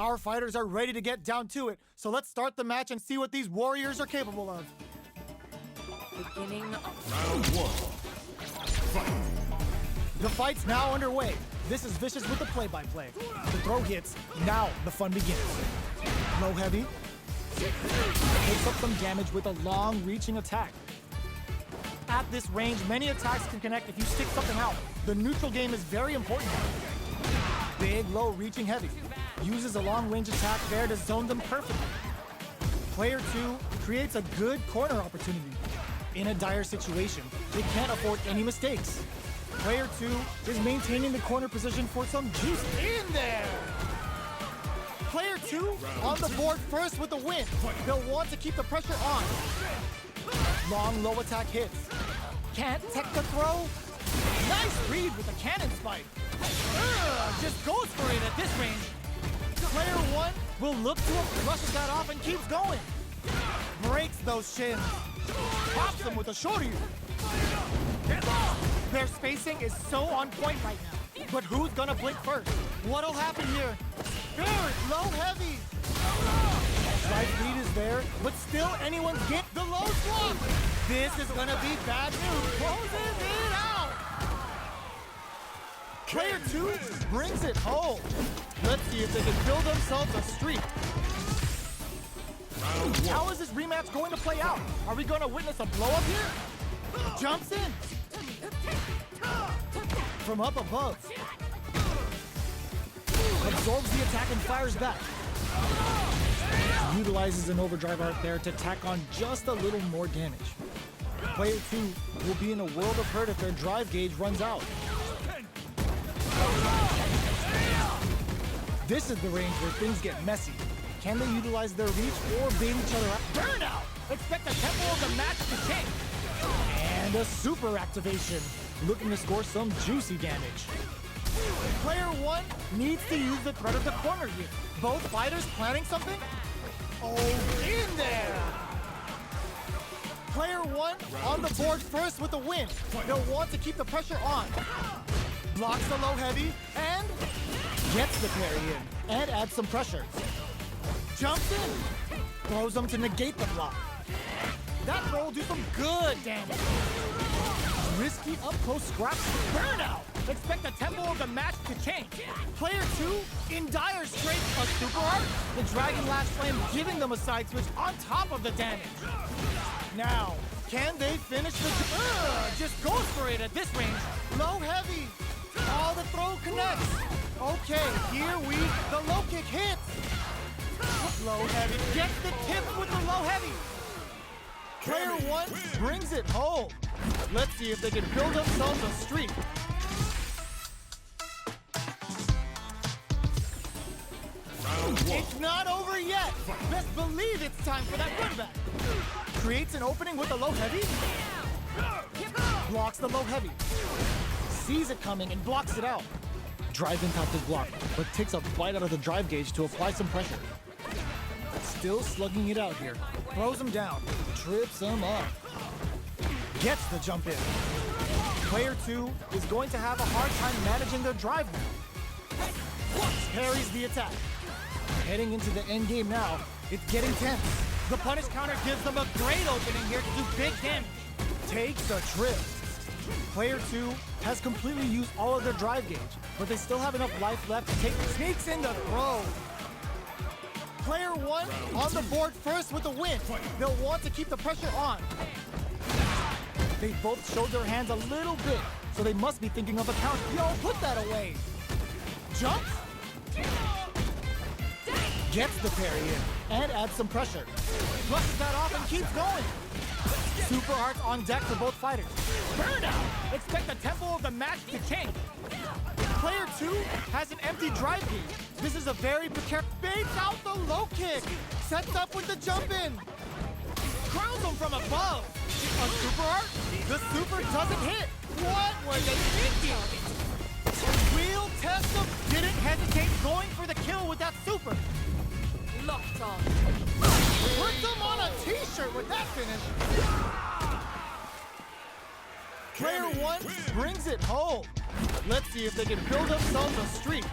Our fighters are ready to get down to it, so let's start the match and see what these warriors are capable of. Beginning of Round one. Fight. The fight's now underway. This is Vicious with the play-by-play. The throw hits, now the fun begins. Low heavy. Takes up some damage with a long-reaching attack. At this range, many attacks can connect if you stick something out. The neutral game is very important. Big, low, reaching heavy. Uses a long-range attack there to zone them perfectly. Player 2 creates a good corner opportunity. In a dire situation, they can't afford any mistakes. Player 2 is maintaining the corner position for some juice in there. Player 2 on the board first with the win. They'll want to keep the pressure on. Long, low attack hits. Can't tech the throw. Nice read with the cannon spike. Just goes for it at this range. Player 1 will look to him, flushes that off and keeps going. Breaks those shins. Pops them with a shoryu. Their spacing is so on point right now. But who's gonna blink first? What'll happen here? Spirit, low heavy. Right lead is there, but still anyone's get the low swap. This is gonna be bad news. Closes it out. Player 2 brings it home. Let's see if they can build themselves a streak. How is this rematch going to play out? Are we going to witness a blow-up here? Jumps in. From up above. Absorbs the attack and fires back. Utilizes an overdrive art there to tack on just a little more damage. Player 2 will be in a world of hurt if their drive gauge runs out. This is the range where things get messy. Can they utilize their reach or bait each other out? Burnout! Expect the tempo of the match to change. And a super activation. Looking to score some juicy damage. Player 1 needs to use the threat of the corner here. Both fighters planning something? Oh, in there! Player 1 on the board first with the win. They'll want to keep the pressure on. Blocks the low heavy and gets the parry in and adds some pressure. Jumps in, throws them to negate the block. That throw will do some good damage. Risky up-close scraps, burnout. Expect the tempo of the match to change. Player 2 in dire straits, a super art. The Dragon Lash Flame giving them a side switch on top of the damage. Now, can they finish the... just goes for it at this range. Low heavy. All the throw connects. Okay, here the low kick hits. Low heavy gets the tip with the low heavy. Player 1 brings it home. Let's see if they can build themselves a streak. It's not over yet. Best believe it's time for that run back. Creates an opening with the low heavy. Blocks the low heavy. Sees it coming and blocks it out. Drive impact is blocked, but takes a bite out of the drive gauge to apply some pressure. Still slugging it out here. Throws him down. Trips him up. Gets the jump in. Player 2 is going to have a hard time managing their drive now. Parries the attack. Heading into the end game now, it's getting tense. The punish counter gives them a great opening here to do big damage. Takes a trip. Player 2 has completely used all of their drive gauge, but they still have enough life left to take sneaks in the throw. Player 1 on the board first with the win. They'll want to keep the pressure on. They both showed their hands a little bit, so they must be thinking of a counter. Yo, put that away. Jumps. Gets the parry in and adds some pressure. Flushes that off and keeps going. Super arts on deck for both fighters. Burnout! Expect the tempo of the match to change. Player 2 has an empty drive gauge. This is a very precarious... Baits out the low kick. Sets up with the jump in. Curls him from above. A super art? The super doesn't hit. What were they thinking? A real test of didn't hesitate going for the kill with that super. locked on. Put them on a t-shirt with that finish. Player 1 brings it home. Let's see if they can build themselves a streak.